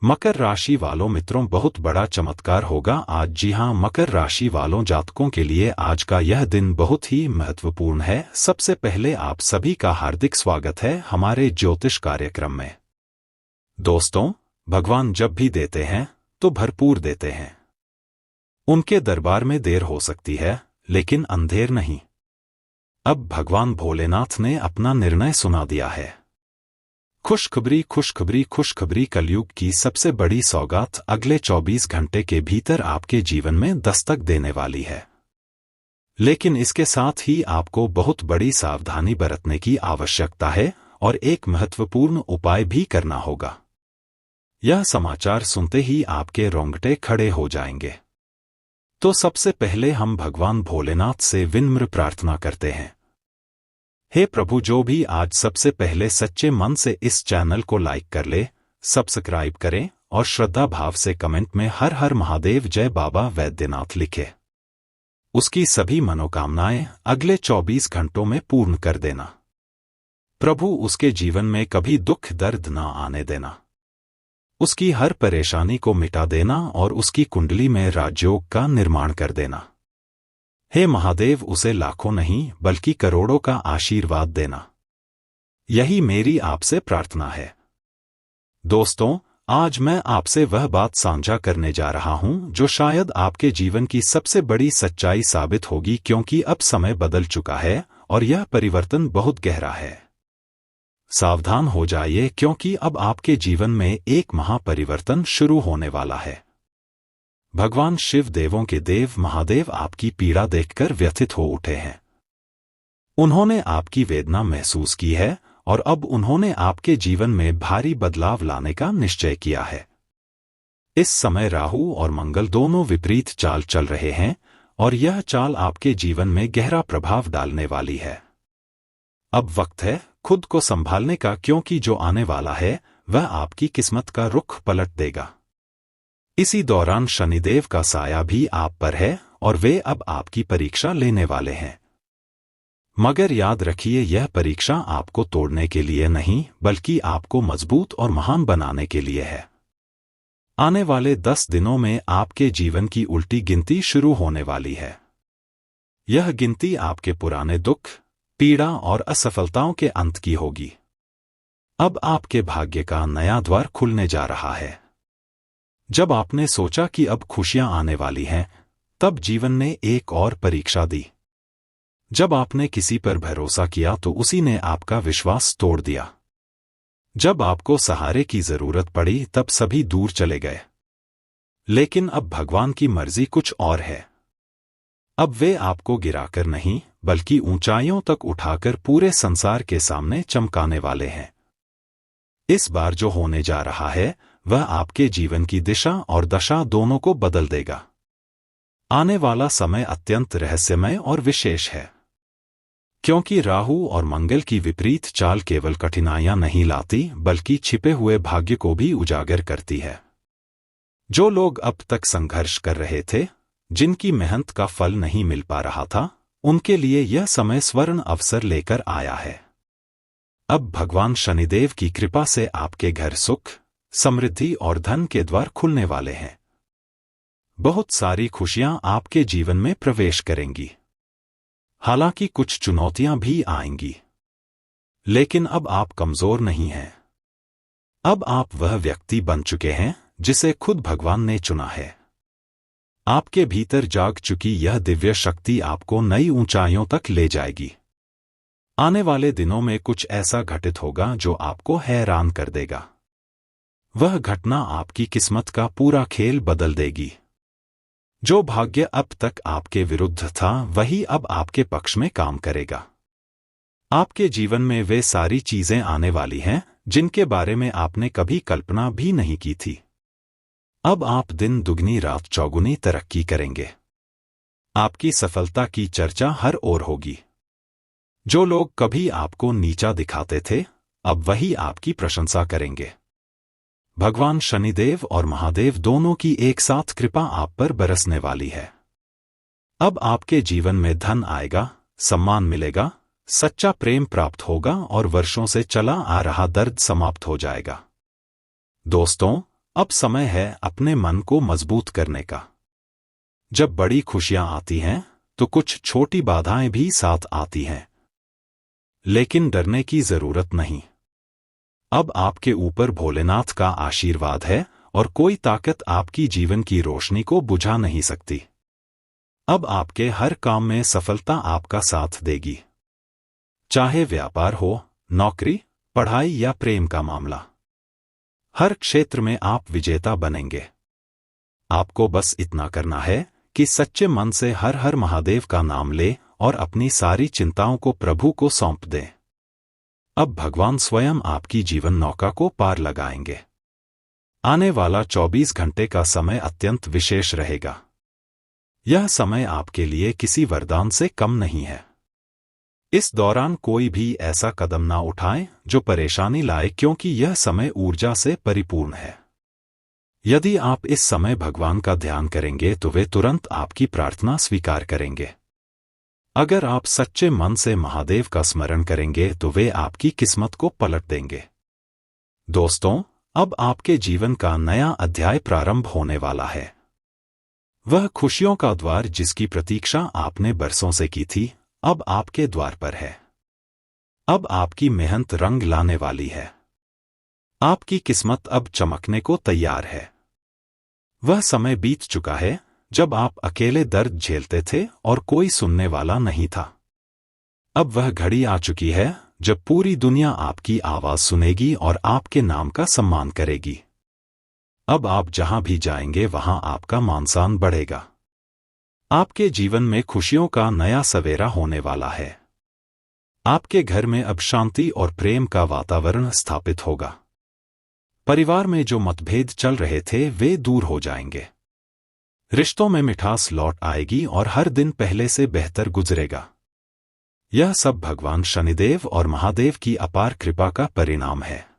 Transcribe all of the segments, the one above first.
मकर राशि वालों मित्रों, बहुत बड़ा चमत्कार होगा आज। जी हां, मकर राशि वालों जातकों के लिए आज का यह दिन बहुत ही महत्वपूर्ण है। सबसे पहले आप सभी का हार्दिक स्वागत है हमारे ज्योतिष कार्यक्रम में। दोस्तों, भगवान जब भी देते हैं तो भरपूर देते हैं। उनके दरबार में देर हो सकती है, लेकिन अंधेर नहीं। अब भगवान भोलेनाथ ने अपना निर्णय सुना दिया है। खुशखबरी खुशखबरी खुशखबरी, कलयुग की सबसे बड़ी सौगात अगले 24 घंटे के भीतर आपके जीवन में दस्तक देने वाली है। लेकिन इसके साथ ही आपको बहुत बड़ी सावधानी बरतने की आवश्यकता है और एक महत्वपूर्ण उपाय भी करना होगा। यह समाचार सुनते ही आपके रोंगटे खड़े हो जाएंगे। तो सबसे पहले हम भगवान भोलेनाथ से विनम्र प्रार्थना करते हैं। हे प्रभु, जो भी आज सबसे पहले सच्चे मन से इस चैनल को लाइक कर ले, सब्सक्राइब करें और श्रद्धा भाव से कमेंट में हर हर महादेव जय बाबा वैद्यनाथ लिखे। उसकी सभी मनोकामनाएं अगले 24 घंटों में पूर्ण कर देना। प्रभु उसके जीवन में कभी दुख दर्द ना आने देना। उसकी हर परेशानी को मिटा देना और उसकी कुंडली में राजयोग का निर्माण कर देना। हे महादेव, उसे लाखों नहीं बल्कि करोड़ों का आशीर्वाद देना। यही मेरी आपसे प्रार्थना है। दोस्तों, आज मैं आपसे वह बात साझा करने जा रहा हूं जो शायद आपके जीवन की सबसे बड़ी सच्चाई साबित होगी, क्योंकि अब समय बदल चुका है और यह परिवर्तन बहुत गहरा है। सावधान हो जाइए, क्योंकि अब आपके जीवन में एक महापरिवर्तन शुरू होने वाला है। भगवान शिव, देवों के देव महादेव, आपकी पीड़ा देखकर व्यथित हो उठे हैं। उन्होंने आपकी वेदना महसूस की है और अब उन्होंने आपके जीवन में भारी बदलाव लाने का निश्चय किया है। इस समय राहु और मंगल दोनों विपरीत चाल चल रहे हैं और यह चाल आपके जीवन में गहरा प्रभाव डालने वाली है। अब वक्त है खुद को संभालने का, क्योंकि जो आने वाला है वह आपकी किस्मत का रुख पलट देगा। इसी दौरान शनिदेव का साया भी आप पर है और वे अब आपकी परीक्षा लेने वाले हैं। मगर याद रखिए, यह परीक्षा आपको तोड़ने के लिए नहीं बल्कि आपको मजबूत और महान बनाने के लिए है। आने वाले 10 दिनों में आपके जीवन की उल्टी गिनती शुरू होने वाली है। यह गिनती आपके पुराने दुख, पीड़ा और असफलताओं के अंत की होगी। अब आपके भाग्य का नया द्वार खुलने जा रहा है। जब आपने सोचा कि अब खुशियां आने वाली हैं, तब जीवन ने एक और परीक्षा दी। जब आपने किसी पर भरोसा किया तो उसी ने आपका विश्वास तोड़ दिया। जब आपको सहारे की जरूरत पड़ी तब सभी दूर चले गए। लेकिन अब भगवान की मर्जी कुछ और है। अब वे आपको गिराकर नहीं बल्कि ऊंचाइयों तक उठाकर पूरे संसार के सामने चमकाने वाले हैं। इस बार जो होने जा रहा है वह आपके जीवन की दिशा और दशा दोनों को बदल देगा। आने वाला समय अत्यंत रहस्यमय और विशेष है, क्योंकि राहु और मंगल की विपरीत चाल केवल कठिनाइयां नहीं लाती बल्कि छिपे हुए भाग्य को भी उजागर करती है। जो लोग अब तक संघर्ष कर रहे थे, जिनकी मेहनत का फल नहीं मिल पा रहा था, उनके लिए यह समय स्वर्ण अवसर लेकर आया है। अब भगवान शनिदेव की कृपा से आपके घर सुख, समृद्धि और धन के द्वार खुलने वाले हैं। बहुत सारी खुशियां आपके जीवन में प्रवेश करेंगी। हालांकि कुछ चुनौतियां भी आएंगी, लेकिन अब आप कमजोर नहीं हैं। अब आप वह व्यक्ति बन चुके हैं जिसे खुद भगवान ने चुना है। आपके भीतर जाग चुकी यह दिव्य शक्ति आपको नई ऊंचाइयों तक ले जाएगी। आने वाले दिनों में कुछ ऐसा घटित होगा जो आपको हैरान कर देगा। वह घटना आपकी किस्मत का पूरा खेल बदल देगी। जो भाग्य अब तक आपके विरुद्ध था, वही अब आपके पक्ष में काम करेगा। आपके जीवन में वे सारी चीजें आने वाली हैं जिनके बारे में आपने कभी कल्पना भी नहीं की थी। अब आप दिन दुगनी रात चौगुनी तरक्की करेंगे। आपकी सफलता की चर्चा हर ओर होगी। जो लोग कभी आपको नीचा दिखाते थे, अब वही आपकी प्रशंसा करेंगे। भगवान शनिदेव और महादेव दोनों की एक साथ कृपा आप पर बरसने वाली है। अब आपके जीवन में धन आएगा, सम्मान मिलेगा, सच्चा प्रेम प्राप्त होगा और वर्षों से चला आ रहा दर्द समाप्त हो जाएगा। दोस्तों, अब समय है अपने मन को मजबूत करने का। जब बड़ी खुशियां आती हैं तो कुछ छोटी बाधाएं भी साथ आती हैं, लेकिन डरने की जरूरत नहीं। अब आपके ऊपर भोलेनाथ का आशीर्वाद है और कोई ताकत आपकी जीवन की रोशनी को बुझा नहीं सकती। अब आपके हर काम में सफलता आपका साथ देगी, चाहे व्यापार हो, नौकरी, पढ़ाई या प्रेम का मामला। हर क्षेत्र में आप विजेता बनेंगे। आपको बस इतना करना है कि सच्चे मन से हर हर महादेव का नाम ले और अपनी सारी चिंताओं को प्रभु को सौंप दें। अब भगवान स्वयं आपकी जीवन नौका को पार लगाएंगे। आने वाला 24 घंटे का समय अत्यंत विशेष रहेगा। यह समय आपके लिए किसी वरदान से कम नहीं है। इस दौरान कोई भी ऐसा कदम ना उठाएं जो परेशानी लाए, क्योंकि यह समय ऊर्जा से परिपूर्ण है। यदि आप इस समय भगवान का ध्यान करेंगे तो वे तुरंत आपकी प्रार्थना स्वीकार करेंगे। अगर आप सच्चे मन से महादेव का स्मरण करेंगे तो वे आपकी किस्मत को पलट देंगे। दोस्तों, अब आपके जीवन का नया अध्याय प्रारंभ होने वाला है। वह खुशियों का द्वार जिसकी प्रतीक्षा आपने बरसों से की थी, अब आपके द्वार पर है। अब आपकी मेहनत रंग लाने वाली है। आपकी किस्मत अब चमकने को तैयार है। वह समय बीत चुका है जब आप अकेले दर्द झेलते थे और कोई सुनने वाला नहीं था। अब वह घड़ी आ चुकी है जब पूरी दुनिया आपकी आवाज सुनेगी और आपके नाम का सम्मान करेगी। अब आप जहां भी जाएंगे वहां आपका मान-सम्मान बढ़ेगा। आपके जीवन में खुशियों का नया सवेरा होने वाला है। आपके घर में अब शांति और प्रेम का वातावरण स्थापित होगा। परिवार में जो मतभेद चल रहे थे वे दूर हो जाएंगे। रिश्तों में मिठास लौट आएगी और हर दिन पहले से बेहतर गुजरेगा। यह सब भगवान शनिदेव और महादेव की अपार कृपा का परिणाम है।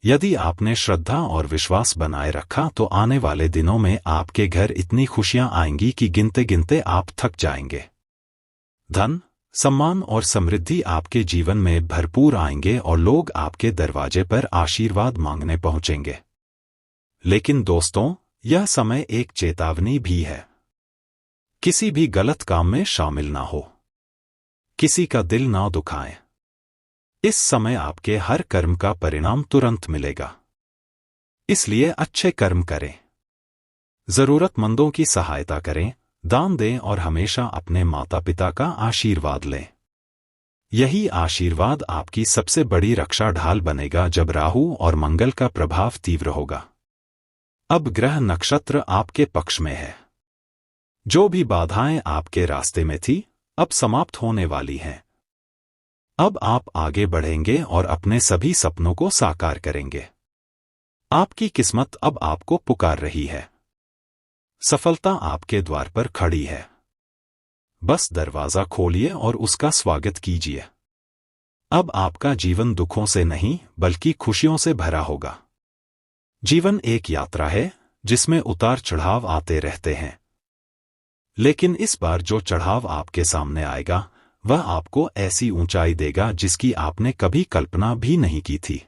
यदि आपने श्रद्धा और विश्वास बनाए रखा तो आने वाले दिनों में आपके घर इतनी खुशियां आएंगी कि गिनते गिनते आप थक जाएंगे। धन, सम्मान और समृद्धि आपके जीवन में भरपूर आएंगे और लोग आपके दरवाजे पर आशीर्वाद मांगने पहुंचेंगे। लेकिन दोस्तों, यह समय एक चेतावनी भी है। किसी भी गलत काम में शामिल ना हो। किसी का दिल ना दुखाएं। इस समय आपके हर कर्म का परिणाम तुरंत मिलेगा। इसलिए अच्छे कर्म करें, जरूरतमंदों की सहायता करें, दान दें और हमेशा अपने माता पिता का आशीर्वाद लें। यही आशीर्वाद आपकी सबसे बड़ी रक्षा ढाल बनेगा जब राहु और मंगल का प्रभाव तीव्र होगा। अब ग्रह नक्षत्र आपके पक्ष में है। जो भी बाधाएं आपके रास्ते में थी, अब समाप्त होने वाली हैं। अब आप आगे बढ़ेंगे और अपने सभी सपनों को साकार करेंगे। आपकी किस्मत अब आपको पुकार रही है। सफलता आपके द्वार पर खड़ी है। बस दरवाजा खोलिए और उसका स्वागत कीजिए। अब आपका जीवन दुखों से नहीं बल्कि खुशियों से भरा होगा। जीवन एक यात्रा है जिसमें उतार चढ़ाव आते रहते हैं, लेकिन इस बार जो चढ़ाव आपके सामने आएगा वह आपको ऐसी ऊंचाई देगा जिसकी आपने कभी कल्पना भी नहीं की थी।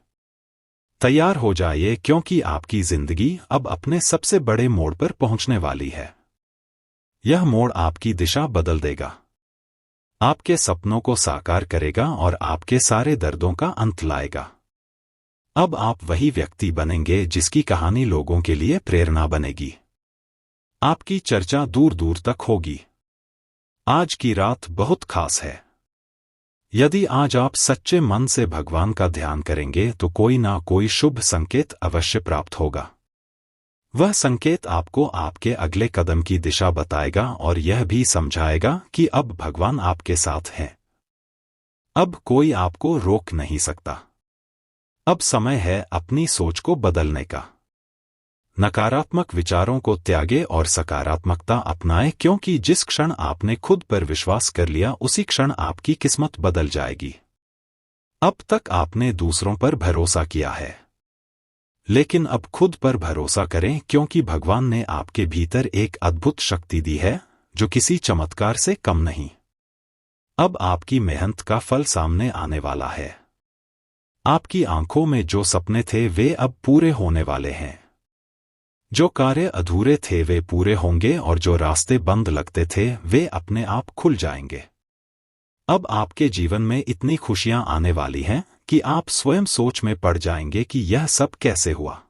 तैयार हो जाइए, क्योंकि आपकी जिंदगी अब अपने सबसे बड़े मोड़ पर पहुंचने वाली है। यह मोड़ आपकी दिशा बदल देगा, आपके सपनों को साकार करेगा और आपके सारे दर्दों का अंत लाएगा। अब आप वही व्यक्ति बनेंगे जिसकी कहानी लोगों के लिए प्रेरणा बनेगी। आपकी चर्चा दूर दूर तक होगी। आज की रात बहुत खास है। यदि आज आप सच्चे मन से भगवान का ध्यान करेंगे तो कोई ना कोई शुभ संकेत अवश्य प्राप्त होगा। वह संकेत आपको आपके अगले कदम की दिशा बताएगा और यह भी समझाएगा कि अब भगवान आपके साथ हैं। अब कोई आपको रोक नहीं सकता। अब समय है अपनी सोच को बदलने का। नकारात्मक विचारों को त्यागें और सकारात्मकता अपनाएं, क्योंकि जिस क्षण आपने खुद पर विश्वास कर लिया उसी क्षण आपकी किस्मत बदल जाएगी। अब तक आपने दूसरों पर भरोसा किया है, लेकिन अब खुद पर भरोसा करें, क्योंकि भगवान ने आपके भीतर एक अद्भुत शक्ति दी है जो किसी चमत्कार से कम नहीं। अब आपकी मेहनत का फल सामने आने वाला है। आपकी आंखों में जो सपने थे वे अब पूरे होने वाले हैं। जो कार्य अधूरे थे वे पूरे होंगे और जो रास्ते बंद लगते थे वे अपने आप खुल जाएंगे। अब आपके जीवन में इतनी खुशियां आने वाली हैं कि आप स्वयं सोच में पड़ जाएंगे कि यह सब कैसे हुआ।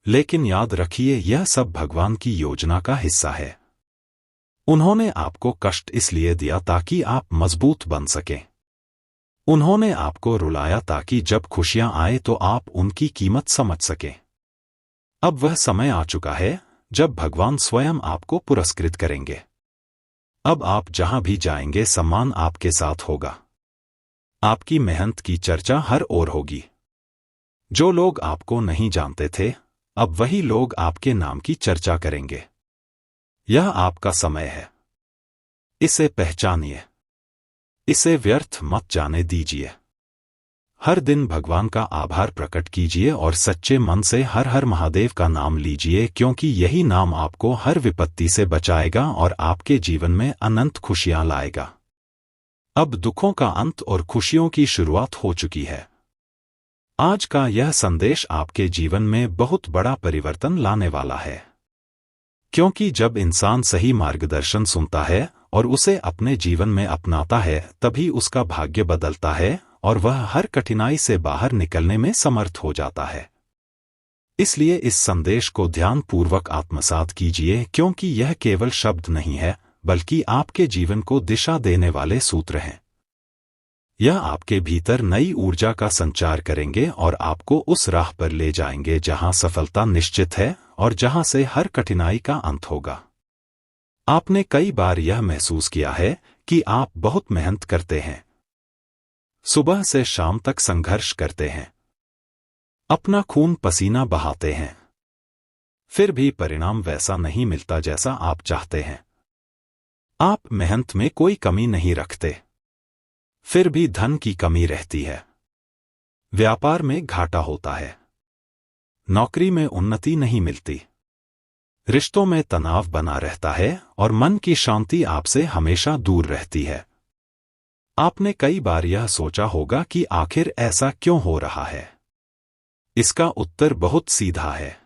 लेकिन याद रखिए, यह सब भगवान की योजना का हिस्सा है। उन्होंने आपको कष्ट इसलिए दिया ताकि आप मजबूत बन सकें। उन्होंने आपको रुलाया ताकि जब खुशियां आए तो आप उनकी कीमत समझ सकें। अब वह समय आ चुका है जब भगवान स्वयं आपको पुरस्कृत करेंगे। अब आप जहां भी जाएंगे सम्मान आपके साथ होगा। आपकी मेहनत की चर्चा हर ओर होगी। जो लोग आपको नहीं जानते थे अब वही लोग आपके नाम की चर्चा करेंगे। यह आपका समय है। इसे पहचानिए। इसे व्यर्थ मत जाने दीजिए। हर दिन भगवान का आभार प्रकट कीजिए और सच्चे मन से हर हर महादेव का नाम लीजिए, क्योंकि यही नाम आपको हर विपत्ति से बचाएगा और आपके जीवन में अनंत खुशियां लाएगा। अब दुखों का अंत और खुशियों की शुरुआत हो चुकी है। आज का यह संदेश आपके जीवन में बहुत बड़ा परिवर्तन लाने वाला है, क्योंकि जब इंसान सही मार्गदर्शन सुनता है और उसे अपने जीवन में अपनाता है तभी उसका भाग्य बदलता है और वह हर कठिनाई से बाहर निकलने में समर्थ हो जाता है। इसलिए इस संदेश को ध्यानपूर्वक आत्मसात कीजिए, क्योंकि यह केवल शब्द नहीं है बल्कि आपके जीवन को दिशा देने वाले सूत्र हैं। यह आपके भीतर नई ऊर्जा का संचार करेंगे और आपको उस राह पर ले जाएंगे जहां सफलता निश्चित है और जहां से हर कठिनाई का अंत होगा। आपने कई बार यह महसूस किया है कि आप बहुत मेहनत करते हैं, सुबह से शाम तक संघर्ष करते हैं, अपना खून पसीना बहाते हैं, फिर भी परिणाम वैसा नहीं मिलता जैसा आप चाहते हैं। आप मेहनत में कोई कमी नहीं रखते, फिर भी धन की कमी रहती है, व्यापार में घाटा होता है, नौकरी में उन्नति नहीं मिलती, रिश्तों में तनाव बना रहता है और मन की शांति आपसे हमेशा दूर रहती है। आपने कई बार यह सोचा होगा कि आखिर ऐसा क्यों हो रहा है। इसका उत्तर बहुत सीधा है।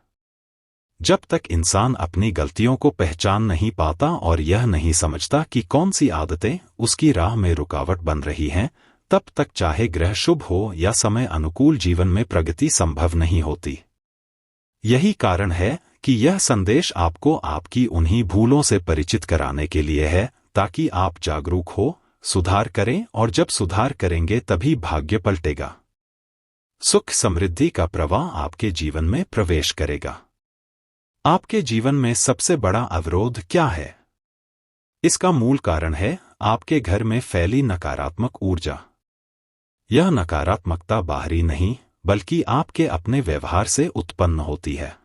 जब तक इंसान अपनी गलतियों को पहचान नहीं पाता और यह नहीं समझता कि कौन सी आदतें उसकी राह में रुकावट बन रही हैं, तब तक चाहे ग्रह शुभ हो या समय अनुकूल जीवन में प्रगति संभव नहीं होती। यही कारण है कि यह संदेश आपको आपकी उन्हीं भूलों से परिचित कराने के लिए है, ताकि आप जागरूक हो, सुधार करें, और जब सुधार करेंगे तभी भाग्य पलटेगा। सुख समृद्धि का प्रवाह आपके जीवन में प्रवेश करेगा। आपके जीवन में सबसे बड़ा अवरोध क्या है? इसका मूल कारण है आपके घर में फैली नकारात्मक ऊर्जा। यह नकारात्मकता बाहरी नहीं बल्कि आपके अपने व्यवहार से उत्पन्न होती है।